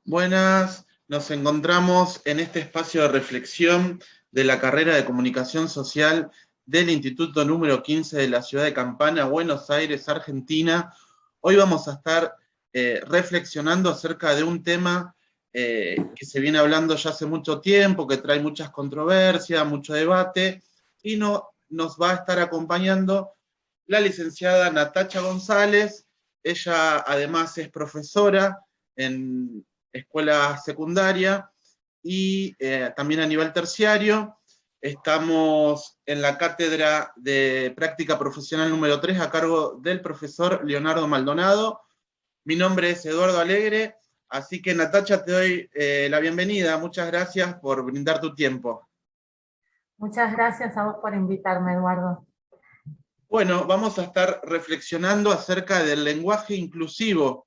Buenas, nos encontramos en este espacio de reflexión de la carrera de Comunicación Social del Instituto número 15 de la ciudad de Campana, Buenos Aires, Argentina. Hoy vamos a estar reflexionando acerca de un tema que se viene hablando ya hace mucho tiempo, que trae muchas controversias, mucho debate, y nos va a estar acompañando la licenciada Natacha González. Ella además es profesora en escuela secundaria y también a nivel terciario. Estamos en la cátedra de práctica profesional número 3 a cargo del profesor Leonardo Maldonado. Mi nombre es Eduardo Alegre, así que Natacha, te doy la bienvenida. Muchas gracias por brindar tu tiempo. Muchas gracias a vos por invitarme, Eduardo. Bueno, vamos a estar reflexionando acerca del lenguaje inclusivo,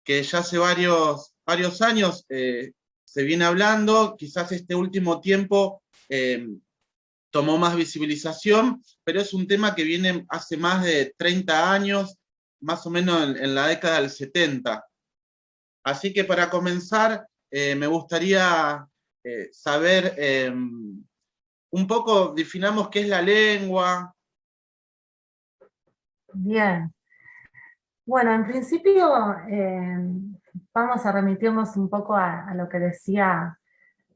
que ya hace varios años se viene hablando. Quizás este último tiempo tomó más visibilización, pero es un tema que viene hace más de 30 años, más o menos en la década del 70. Así que para comenzar, me gustaría saber un poco, definamos qué es la lengua. Bien. Bueno, en principio vamos a remitirnos un poco a lo que decía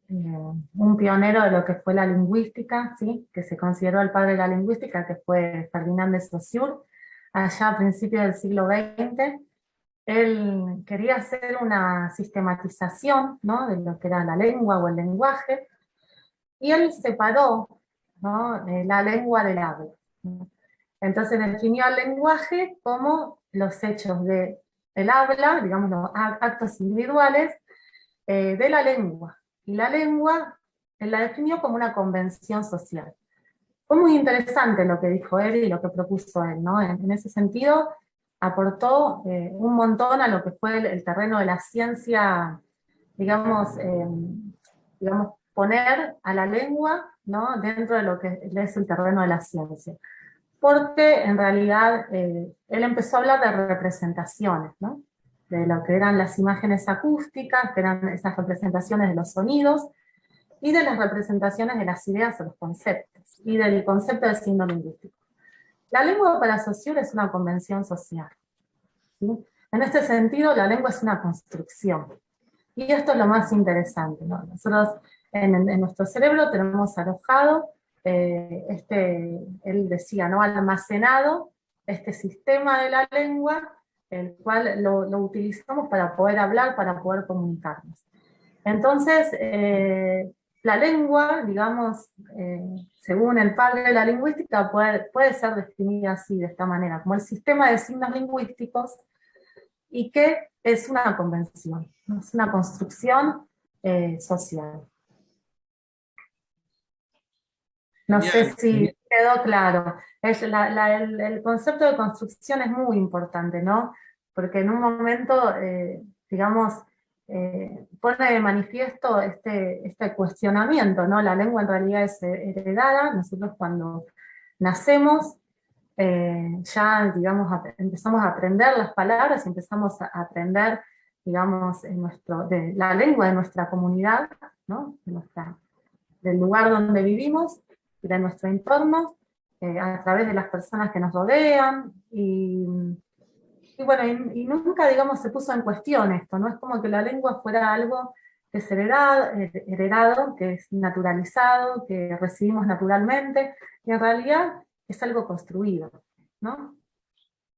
un pionero de lo que fue la lingüística, ¿sí? Que se consideró el padre de la lingüística, que fue Ferdinand de Saussure, allá a principios del siglo XX. Él quería hacer una sistematización, ¿no?, de lo que era la lengua o el lenguaje, y él separó, ¿no?, la lengua del habla, ¿no? Entonces definió el lenguaje como los hechos del habla, digamos los actos individuales de la lengua. Y la lengua él la definió como una convención social. Fue muy interesante lo que dijo él y lo que propuso él, ¿no? En ese sentido aportó un montón a lo que fue el terreno de la ciencia, digamos, poner a la lengua, ¿no?, dentro de lo que es el terreno de la ciencia. Porque en realidad él empezó a hablar de representaciones, ¿no?, de lo que eran las imágenes acústicas, que eran esas representaciones de los sonidos, y de las representaciones de las ideas o los conceptos, y del concepto de signo lingüístico. La lengua para Saussure es una convención social, ¿sí? En este sentido, la lengua es una construcción. Y esto es lo más interesante, ¿no? Nosotros en nuestro cerebro tenemos alojado, él decía, ¿no?, almacenado este sistema de la lengua, el cual lo utilizamos para poder hablar, para poder comunicarnos. Entonces, la lengua, digamos, según el padre de la lingüística, puede ser definida así, de esta manera, como el sistema de signos lingüísticos, y que es una convención, ¿no?, es una construcción social. No sé si quedó claro. El concepto de construcción es muy importante, ¿no? Porque en un momento, digamos, pone de manifiesto este cuestionamiento, ¿no? La lengua en realidad es heredada. Nosotros cuando nacemos, ya, digamos, empezamos a aprender las palabras y empezamos a aprender, digamos, de la lengua de nuestra comunidad, ¿no?, del lugar donde vivimos, de nuestro entorno, a través de las personas que nos rodean, y bueno, y nunca, digamos, se puso en cuestión esto, no es como que la lengua fuera algo que es heredado, que es naturalizado, que recibimos naturalmente, y en realidad es algo construido, ¿no?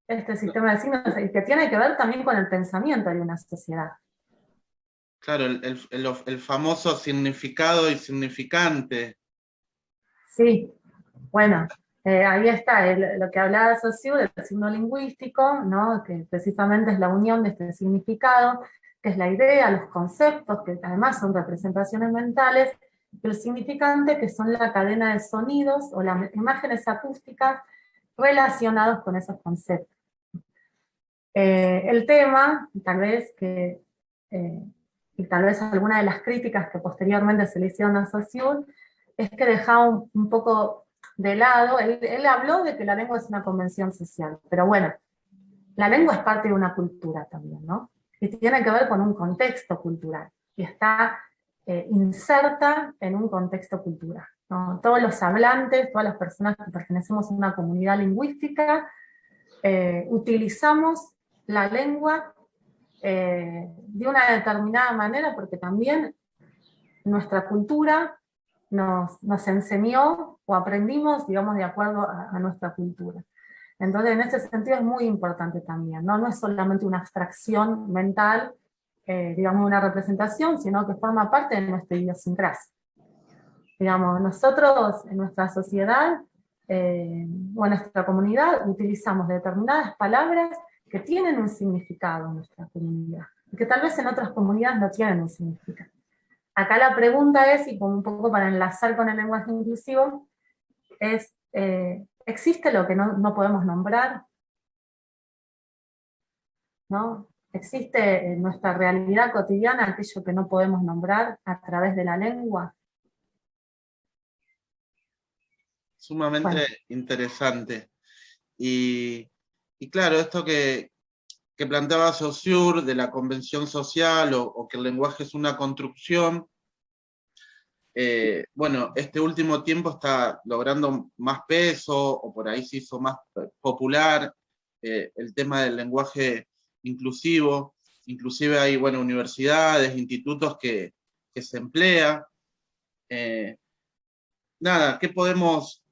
Este sistema de signos, y que tiene que ver también con el pensamiento de una sociedad. Claro, el famoso significado y significante. Sí, bueno, ahí está lo que hablaba Saussure, el signo lingüístico, ¿no?, que precisamente es la unión de este significado, que es la idea, los conceptos, que además son representaciones mentales, y el significante, que son la cadena de sonidos o las imágenes acústicas relacionados con esos conceptos. El tema, tal vez y tal vez alguna de las críticas que posteriormente se le hicieron a Saussure, es que dejaba un poco de lado, él habló de que la lengua es una convención social, pero bueno, la lengua es parte de una cultura también, ¿no? y tiene que ver con un contexto cultural, y está inserta en un contexto cultural, ¿no? Todos los hablantes, todas las personas que pertenecemos a una comunidad lingüística, utilizamos la lengua de una determinada manera, porque también nuestra cultura nos enseñó o aprendimos, digamos, de acuerdo a nuestra cultura. Entonces, en ese sentido es muy importante también, ¿no? No es solamente una abstracción mental, digamos, una representación, sino que forma parte de nuestra idiosincrasia. Digamos, nosotros en nuestra sociedad o en nuestra comunidad utilizamos determinadas palabras que tienen un significado en nuestra comunidad, y que tal vez en otras comunidades no tienen un significado. Acá la pregunta es, y como un poco para enlazar con el lenguaje inclusivo, es, ¿existe lo que no podemos nombrar? ¿No? ¿Existe en nuestra realidad cotidiana aquello que no podemos nombrar a través de la lengua? Sumamente Bueno, interesante. Y, y claro, esto que planteaba Saussure de la convención social o que el lenguaje es una construcción, bueno, este último tiempo está logrando más peso, o por ahí se hizo más popular el tema del lenguaje inclusivo. Inclusive hay, bueno, universidades, institutos que se emplea. Eh, Nada, ¿qué podemos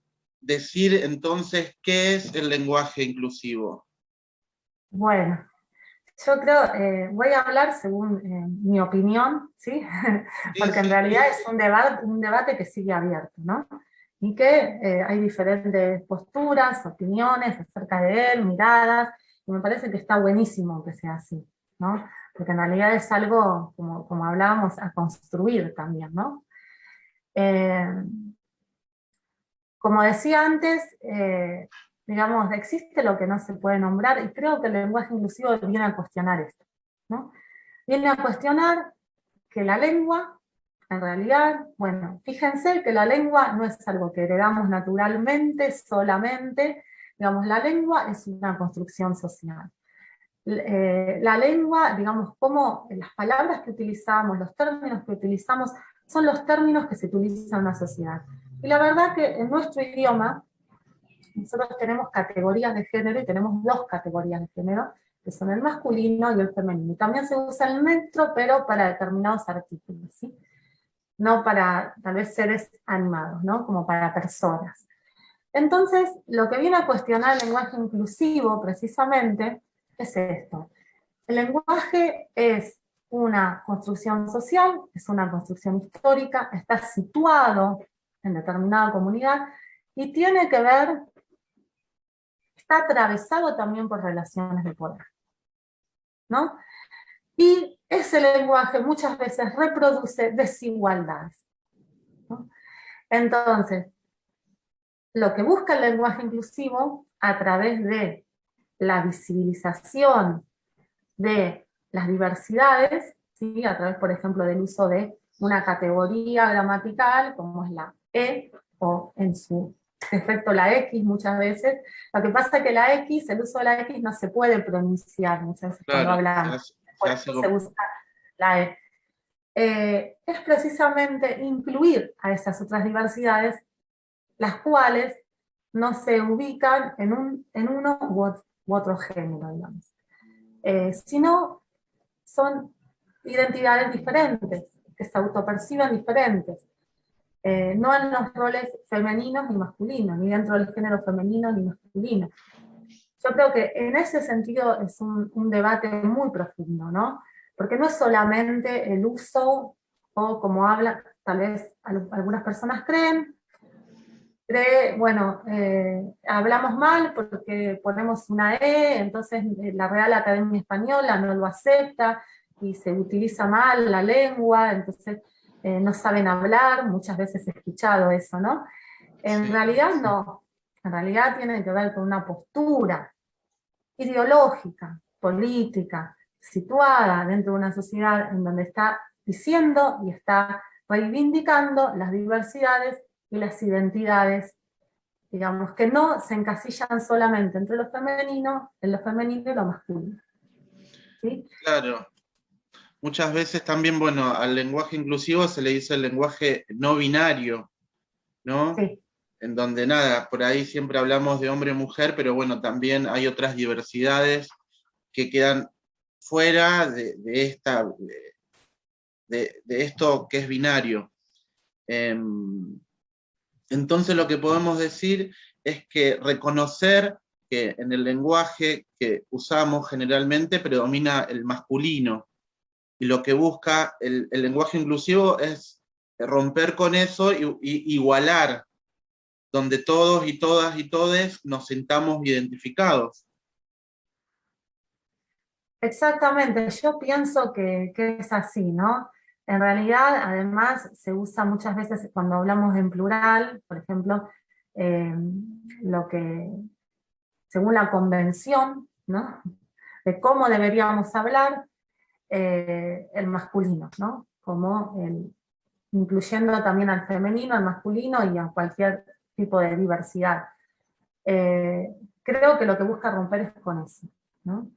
decir entonces? ¿Qué es el lenguaje inclusivo? bueno, yo creo, voy a hablar según mi opinión, ¿sí? Sí, Porque en sí, realidad es un debate que sigue abierto, ¿no? Y que hay diferentes posturas, opiniones acerca de él, miradas, y me parece que está buenísimo que sea así, ¿no? Porque en realidad es algo, como hablábamos, a construir también, ¿no? Eh, Como decía antes, digamos, existe lo que no se puede nombrar, y creo que el lenguaje inclusivo viene a cuestionar esto, ¿no? Viene a cuestionar que la lengua, en realidad, bueno, fíjense que la lengua no es algo que heredamos naturalmente solamente, digamos, la lengua es una construcción social. La lengua, digamos, como las palabras que utilizamos, los términos que utilizamos, son los términos que se utilizan en una sociedad. Y la verdad que en nuestro idioma, nosotros tenemos categorías de género, y tenemos dos categorías de género, que son el masculino y el femenino. Y también se usa el neutro, pero para determinados artículos, ¿sí? No para, tal vez, seres animados, ¿no? Como para personas. Entonces, lo que viene a cuestionar el lenguaje inclusivo, precisamente, es esto. El lenguaje es una construcción social, es una construcción histórica, está situado en determinada comunidad, y tiene que ver, está atravesado también por relaciones de poder, ¿no? Y ese lenguaje muchas veces reproduce desigualdades, ¿no? Entonces, lo que busca el lenguaje inclusivo, a través de la visibilización de las diversidades, ¿sí? A través, por ejemplo, del uso de una categoría gramatical, como es la E, o en su defecto la X muchas veces. Lo que pasa es que la X, el uso de la X no se puede pronunciar muchas veces cuando claro, hablamos, se por hace eso se como... usa la E. Es precisamente incluir a esas otras diversidades, las cuales no se ubican en uno u otro género, digamos. Sino son identidades diferentes, que se autoperciben diferentes, no en los roles femeninos ni masculinos, ni dentro del género femenino ni masculino. Yo creo que en ese sentido es un debate muy profundo, ¿no? Porque no es solamente el uso, o como habla, tal vez algunas personas creen, bueno, hablamos mal porque ponemos una E, entonces la Real Academia Española no lo acepta, y se utiliza mal la lengua, entonces no saben hablar, muchas veces he escuchado eso, ¿no? En Sí, realidad no, en realidad tiene que ver con una postura ideológica, política, situada dentro de una sociedad en donde está diciendo y está reivindicando las diversidades y las identidades, digamos, que no se encasillan solamente entre lo femenino y lo masculino, ¿sí? claro. muchas veces también, bueno, al lenguaje inclusivo se le dice el lenguaje no binario, ¿no? Sí, En donde nada, por ahí siempre hablamos de hombre y mujer, pero bueno, también hay otras diversidades que quedan fuera de esto que es binario. Entonces lo que podemos decir es que reconocer que en el lenguaje que usamos generalmente predomina el masculino, y lo que busca el lenguaje inclusivo es romper con eso y igualar, donde todos y todas y todes nos sintamos identificados. exactamente. Yo pienso que es así, ¿no? En realidad, además, se usa muchas veces cuando hablamos en plural, por ejemplo, eh, lo que, según la convención, ¿no? De cómo deberíamos hablar, el masculino, ¿no? Como incluyendo también al femenino, al masculino y a cualquier tipo de diversidad. Eh, Creo que lo que busca romper es con eso, ¿no?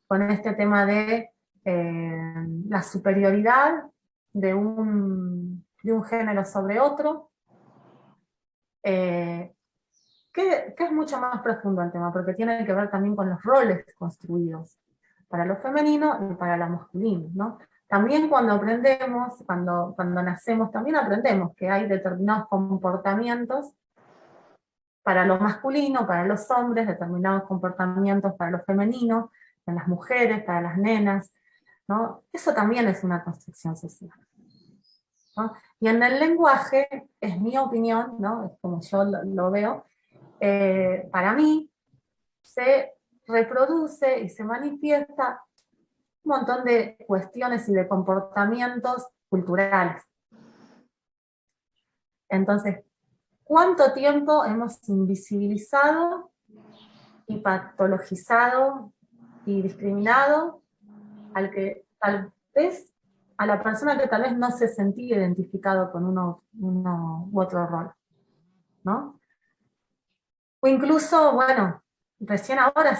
Con este tema de la superioridad de un género sobre otro, eh, que es mucho más profundo el tema, porque tiene que ver también con los roles construidos para lo femenino y para lo masculino, ¿no? También cuando aprendemos, cuando nacemos, también aprendemos que hay determinados comportamientos para lo masculino, para los hombres, determinados comportamientos para lo femenino, en las mujeres, para las nenas, ¿no? Eso también es una construcción social, ¿no? Y en el lenguaje, es mi opinión, ¿no? Es como yo lo veo, para mí se reproduce y se manifiesta un montón de cuestiones y de comportamientos culturales. Entonces, ¿cuánto tiempo hemos invisibilizado y patologizado y discriminado al que tal vez, a la persona que tal vez no se sentía identificado con uno u otro rol, ¿no? O incluso, bueno, recién ahora,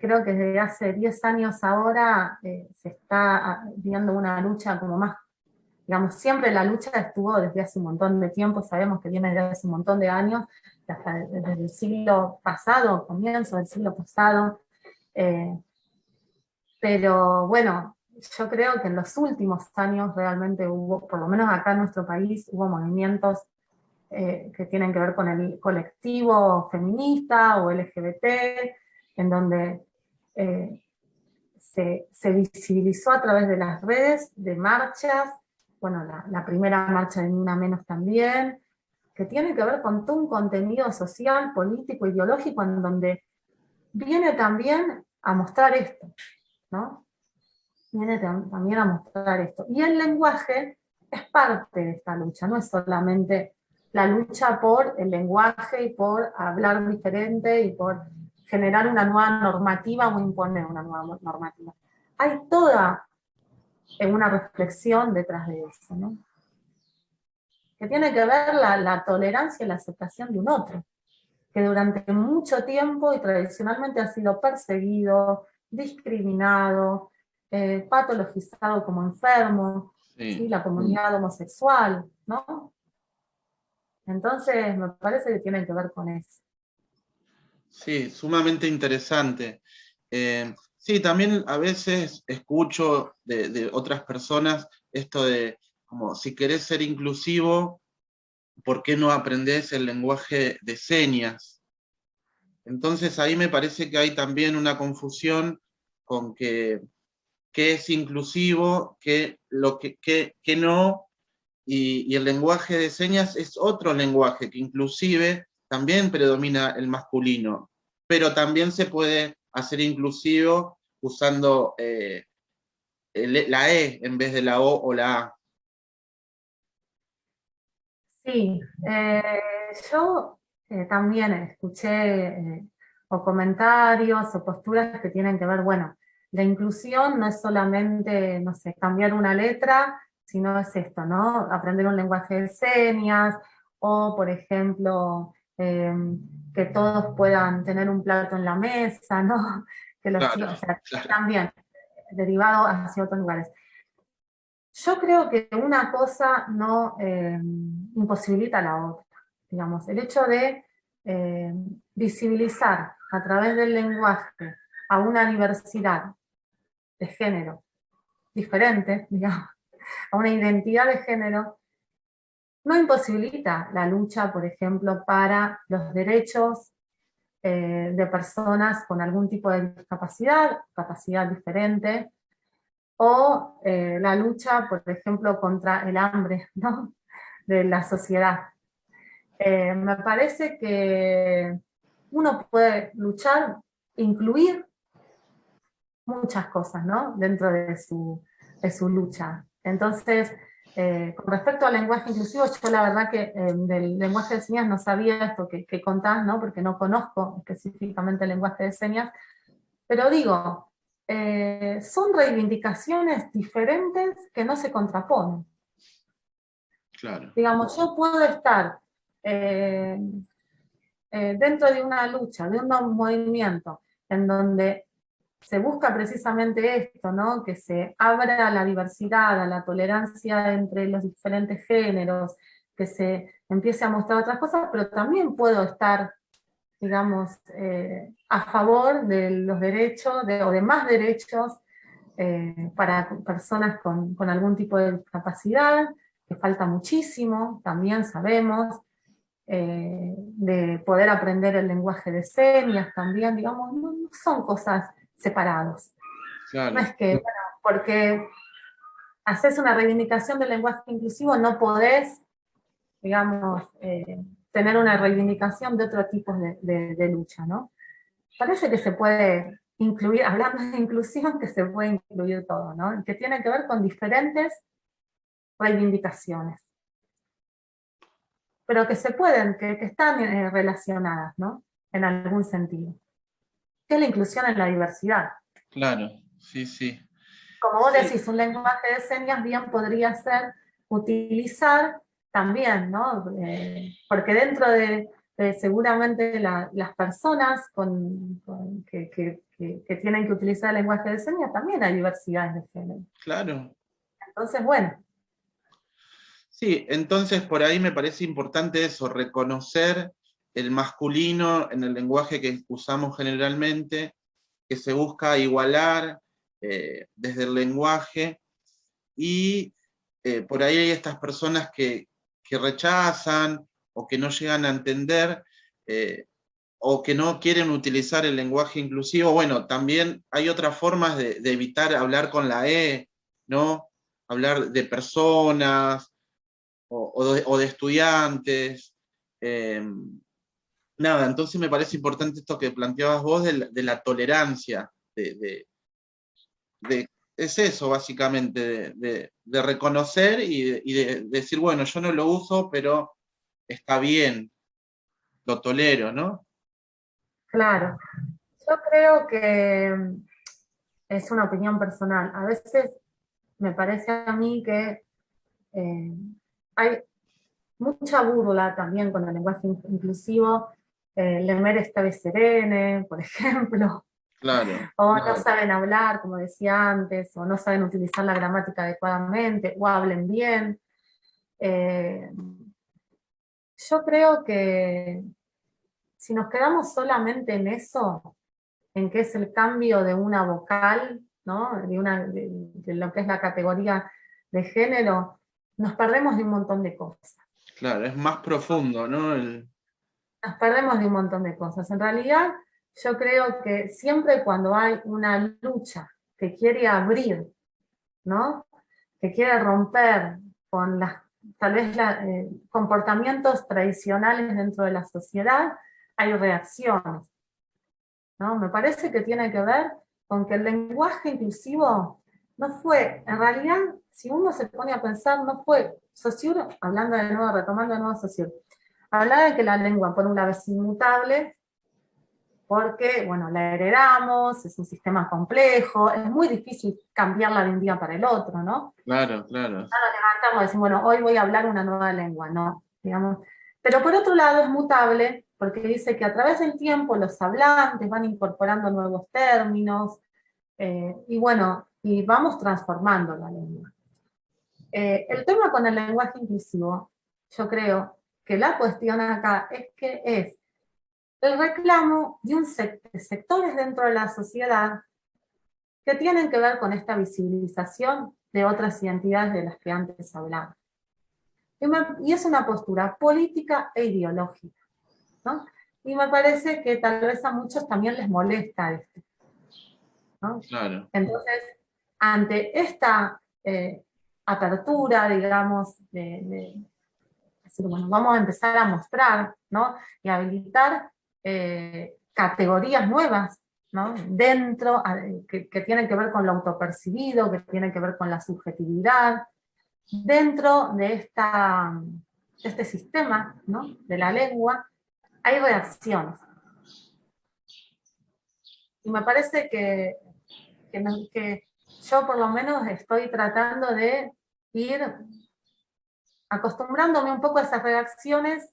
creo que desde hace 10 años ahora, se está viendo una lucha como más, digamos, siempre la lucha estuvo desde hace un montón de tiempo, sabemos que viene desde hace un montón de años, hasta desde el siglo pasado, comienzo del siglo pasado, eh, pero bueno, yo creo que en los últimos años realmente hubo, por lo menos acá en nuestro país, hubo movimientos que tienen que ver con el colectivo feminista o LGBT, en donde eh, se visibilizó a través de las redes, de marchas, bueno, la primera marcha de Ni Una Menos también, que tiene que ver con todo un contenido social, político, ideológico, en donde viene también a mostrar esto, ¿no? Viene también a mostrar esto. Y el lenguaje es parte de esta lucha, no es solamente la lucha por el lenguaje y por hablar diferente y por generar una nueva normativa o imponer una nueva normativa. Hay toda una reflexión detrás de eso, ¿no? Que tiene que ver la tolerancia y la aceptación de un otro, que durante mucho tiempo y tradicionalmente ha sido perseguido, discriminado, patologizado como enfermo, ¿sí? Sí. La comunidad homosexual, ¿no? Entonces me parece que tiene que ver con eso. Sí, sumamente interesante. Sí, también a veces escucho de otras personas esto de, como, si querés ser inclusivo, ¿por qué no aprendés el lenguaje de señas? Entonces ahí me parece que hay también una confusión con qué es inclusivo, qué no, y el lenguaje de señas es otro lenguaje que inclusive también predomina el masculino, pero también se puede hacer inclusivo usando la E en vez de la O o la A. Sí, yo también escuché o comentarios o posturas que tienen que ver, bueno, la inclusión no es solamente, no sé, cambiar una letra, sino es esto, ¿no? Aprender un lenguaje de señas, o por ejemplo, que todos puedan tener un plato en la mesa, ¿no? Que los Claro, chicos, o sea, claro. también derivado hacia otros lugares. Yo creo que una cosa no imposibilita a la otra. Digamos, el hecho de visibilizar a través del lenguaje a una diversidad de género diferente, digamos, a una identidad de género, no imposibilita la lucha, por ejemplo, para los derechos de personas con algún tipo de discapacidad, capacidad diferente, o la lucha, por ejemplo, contra el hambre, ¿no?, de la sociedad. Me parece que uno puede luchar, incluir muchas cosas, ¿no?, dentro de su lucha. Entonces, con respecto al lenguaje inclusivo, yo la verdad que del lenguaje de señas no sabía esto que contás, ¿no?, porque no conozco específicamente el lenguaje de señas, pero digo, son reivindicaciones diferentes que no se contraponen. Claro. Digamos, yo puedo estar dentro de una lucha, de un movimiento, en donde se busca precisamente esto, ¿no?, que se abra a la diversidad, a la tolerancia entre los diferentes géneros, que se empiece a mostrar otras cosas, pero también puedo estar, digamos, a favor de los derechos, o de más derechos para personas con algún tipo de discapacidad, que falta muchísimo, también sabemos, de poder aprender el lenguaje de señas también, digamos, no son cosas separadas. Claro. No es que, bueno, porque haces una reivindicación del lenguaje inclusivo, no podés, digamos, tener una reivindicación de otro tipo de lucha, ¿no? Parece que se puede incluir, hablando de inclusión, que se puede incluir todo, ¿no? Que tiene que ver con diferentes reivindicaciones, pero que se pueden, que están relacionadas, ¿no?, en algún sentido. Que es la inclusión en la diversidad. Claro, sí, sí. Como vos Sí, decís, un lenguaje de señas bien podría ser utilizar también, ¿no? Porque dentro de seguramente las personas que tienen que utilizar el lenguaje de señas también hay diversidades de género. claro. Entonces, bueno. Sí, entonces por ahí me parece importante eso, reconocer el masculino en el lenguaje que usamos generalmente, que se busca igualar desde el lenguaje, y por ahí hay estas personas que rechazan o que no llegan a entender o que no quieren utilizar el lenguaje inclusivo. Bueno, también hay otras formas de evitar hablar con la E, ¿no? Hablar de personas o de estudiantes. Nada, entonces me parece importante esto que planteabas vos de la tolerancia, es eso básicamente, de reconocer y de decir, bueno, yo no lo uso, pero está bien, lo tolero, ¿no? Claro. Yo creo que es una opinión personal. A veces me parece a mí que hay mucha burla también con el lenguaje inclusivo. Lemer está serene, por ejemplo, Claro, o no saben hablar, como decía antes, o no saben utilizar la gramática adecuadamente, o hablen bien. Yo creo que si nos quedamos solamente en eso, en qué es el cambio de una vocal, ¿no?, de lo que es la categoría de género, nos perdemos de un montón de cosas. claro, es más profundo, ¿no? Nos perdemos de un montón de cosas. En realidad, yo creo que siempre cuando hay una lucha que quiere abrir, ¿no?, que quiere romper con tal vez comportamientos tradicionales dentro de la sociedad, hay reacciones, ¿no? Me parece que tiene que ver con que el lenguaje inclusivo no fue, en realidad, si uno se pone a pensar, no fue, Saussure, hablando de nuevo, retomando de nuevo Saussure, hablaba de que la lengua, por un lado, es inmutable, porque, bueno, la heredamos, es un sistema complejo, es muy difícil cambiarla de un día para el otro, ¿no? Claro, claro. Nos levantamos y decimos, bueno, hoy voy a hablar una nueva lengua, ¿no? Digamos. Pero por otro lado es mutable, porque dice que a través del tiempo los hablantes van incorporando nuevos términos, y bueno, y vamos transformando la lengua. El tema con el lenguaje inclusivo, yo creo que la cuestión acá es que es el reclamo de un sectores dentro de la sociedad que tienen que ver con esta visibilización de otras identidades de las que antes hablaba. Y es una postura política e ideológica, ¿no? Y me parece que tal vez a muchos también les molesta esto, ¿no? Claro. Entonces, ante esta apertura, digamos, decir, bueno, vamos a empezar a mostrar, ¿no? Y habilitar categorías nuevas, ¿no? Dentro, que tienen que ver con lo autopercibido, que tienen que ver con la subjetividad, dentro de este sistema, ¿no? De la lengua, hay reacciones. Y me parece que yo por lo menos estoy tratando de ir acostumbrándome un poco a esas reacciones,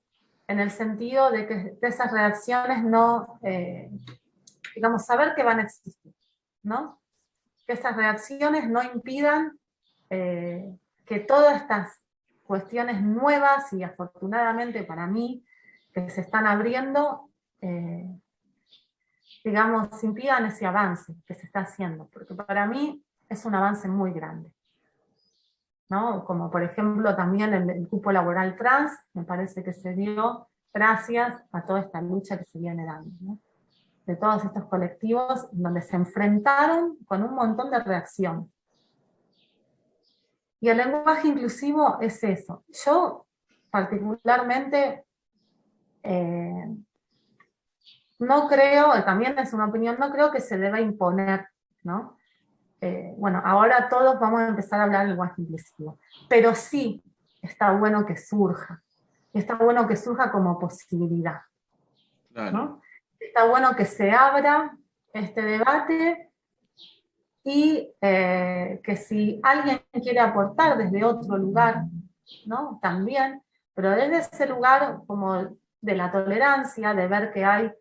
en el sentido de que de esas reacciones no, digamos, saber que van a existir, ¿no? Que estas reacciones no impidan que todas estas cuestiones nuevas, y afortunadamente para mí, que se están abriendo, digamos, impidan ese avance que se está haciendo, porque para mí es un avance muy grande, ¿no? Como por ejemplo también el cupo laboral trans, me parece que se dio gracias a toda esta lucha que se viene dando, ¿no? De todos estos colectivos donde se enfrentaron con un montón de reacción. Y el lenguaje inclusivo es eso. Yo particularmente no creo, también es una opinión, no creo que se deba imponer, ¿no? Bueno, ahora todos vamos a empezar a hablar lenguaje inclusivo, pero sí está bueno que surja, está bueno que surja como posibilidad, Claro. ¿no? Está bueno que se abra este debate y que si alguien quiere aportar desde otro lugar, ¿no? También, pero desde ese lugar como de la tolerancia, de ver que hay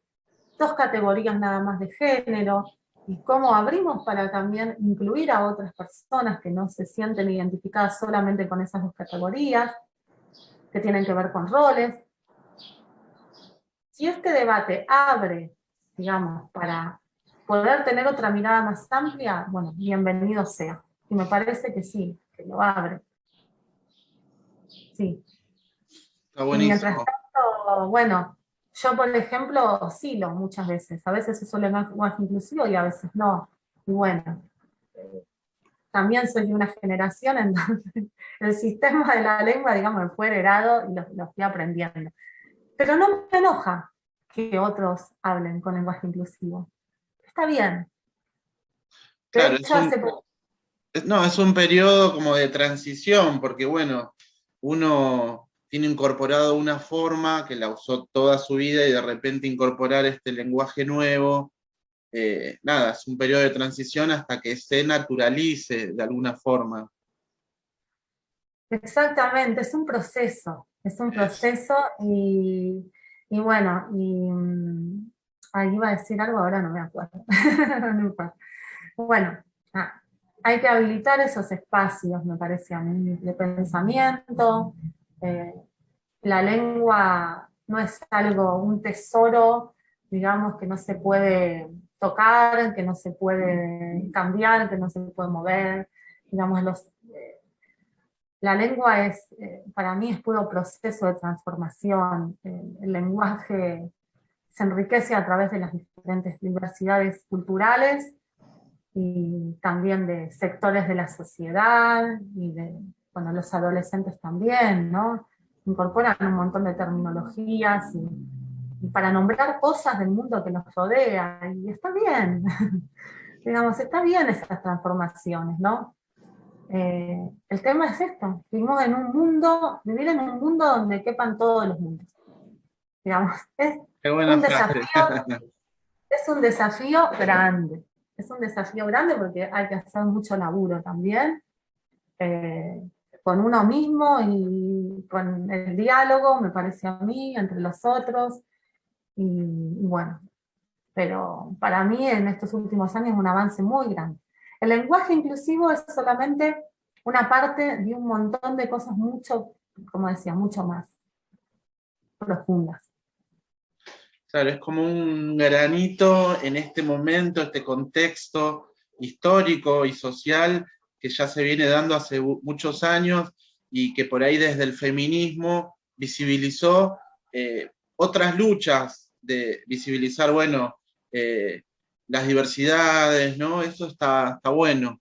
dos categorías nada más de género, y cómo abrimos para también incluir a otras personas que no se sienten identificadas solamente con esas dos categorías, que tienen que ver con roles. Si este debate abre, digamos, para poder tener otra mirada más amplia, bueno, bienvenido sea. Y me parece que sí, que lo abre. Sí. Está Y mientras buenísimo. tanto, bueno, yo por ejemplo oscilo muchas veces. A veces uso lenguaje inclusivo y a veces no. Y bueno, también soy de una generación en donde el sistema de la lengua, digamos, me fue heredado y lo fui aprendiendo. Pero no me enoja que otros hablen con lenguaje inclusivo. Está bien. De Claro, hecho, hace poco... no, es un periodo como de transición, porque bueno, uno tiene incorporado una forma que la usó toda su vida y de repente incorporar este lenguaje nuevo, nada, es un periodo de transición hasta que se naturalice de alguna forma. Exactamente, es un proceso y bueno, ahí iba a decir algo, ahora no me acuerdo. No importa. Bueno, hay que habilitar esos espacios, me parece a mí, de pensamiento. eh, la lengua no es algo, un tesoro, digamos, que no se puede tocar, que no se puede cambiar, que no se puede mover. Digamos, la lengua es, para mí, es puro proceso de transformación. El lenguaje se enriquece a través de las diferentes diversidades culturales y también de sectores de la sociedad y de, bueno, los adolescentes también, ¿no? Incorporan un montón de terminologías y para nombrar cosas del mundo que nos rodea, y está bien, digamos, está bien esas transformaciones, ¿no? El tema es esto, vivimos en un mundo, vivir en un mundo donde quepan todos los mundos, digamos, Qué buena frase. es un desafío grande, es un desafío grande porque hay que hacer mucho laburo también, con uno mismo y con el diálogo, me parece a mí, entre los otros, y bueno, pero para mí en estos últimos años es un avance muy grande. El lenguaje inclusivo es solamente una parte de un montón de cosas mucho, como decía, mucho más profundas. Claro, es como un granito en este momento, este contexto histórico y social que ya se viene dando hace muchos años y que por ahí desde el feminismo visibilizó otras luchas de visibilizar, bueno, las diversidades, ¿no? Eso está bueno.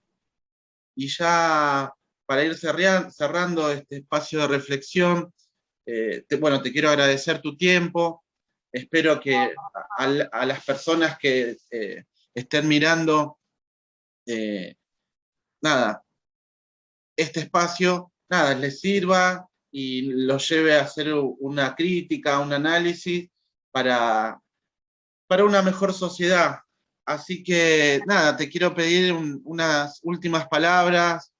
Y ya para ir cerrando este espacio de reflexión, bueno, te quiero agradecer tu tiempo. Espero que a las personas que estén mirando, nada, este espacio, nada, les sirva y los lleve a hacer una crítica, un análisis para, para una mejor sociedad. Así que, nada, te quiero pedir unas últimas palabras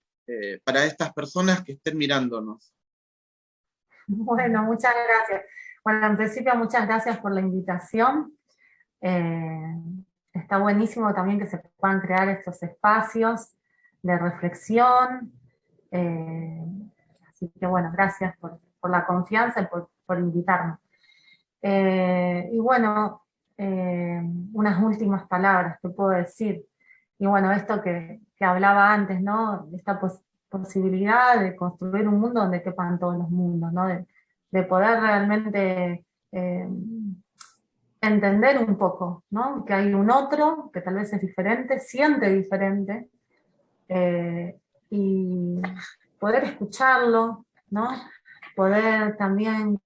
para estas personas que estén mirándonos. Bueno, muchas gracias. Bueno, en principio muchas gracias por la invitación. Está buenísimo también que se puedan crear estos espacios de reflexión. Así que bueno, gracias por la confianza y por invitarme. Y bueno, unas últimas palabras que puedo decir. Y bueno, esto que hablaba antes, ¿no? Esta posibilidad de construir un mundo donde quepan todos los mundos, ¿no? De poder realmente entender un poco, ¿no? Que hay un otro que tal vez es diferente, siente diferente, y poder escucharlo, ¿no? Poder también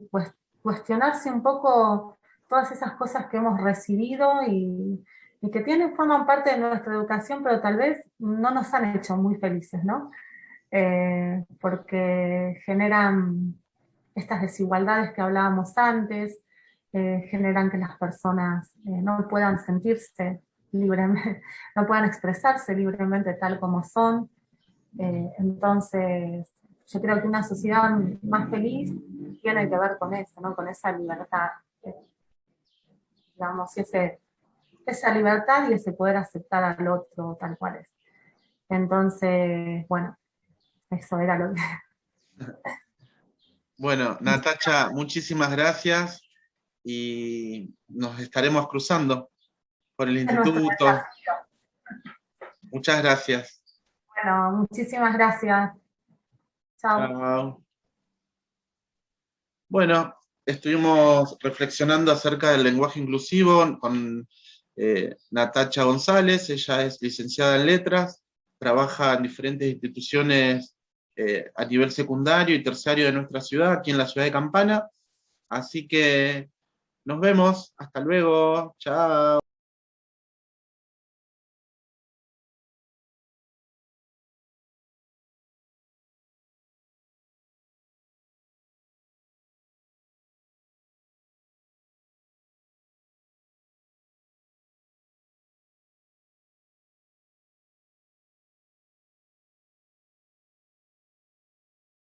cuestionarse un poco todas esas cosas que hemos recibido y que forman parte de nuestra educación, pero tal vez no nos han hecho muy felices, ¿no? Porque generan estas desigualdades que hablábamos antes, generan que las personas no puedan sentirse libremente, no puedan expresarse libremente tal como son. Entonces, yo creo que una sociedad más feliz tiene que ver con eso, ¿no? Con esa libertad, digamos, esa libertad y ese poder aceptar al otro tal cual es. Entonces, bueno, eso era lo que... Bueno, Natacha, muchísimas gracias y nos estaremos cruzando por el Es nuestro instituto. desafío. Muchas gracias. Bueno, muchísimas gracias. Chao. Chao. Bueno, estuvimos reflexionando acerca del lenguaje inclusivo con Natacha González. Ella es licenciada en letras, trabaja en diferentes instituciones a nivel secundario y terciario de nuestra ciudad, aquí en la ciudad de Campana. Así que nos vemos. Hasta luego. Chao.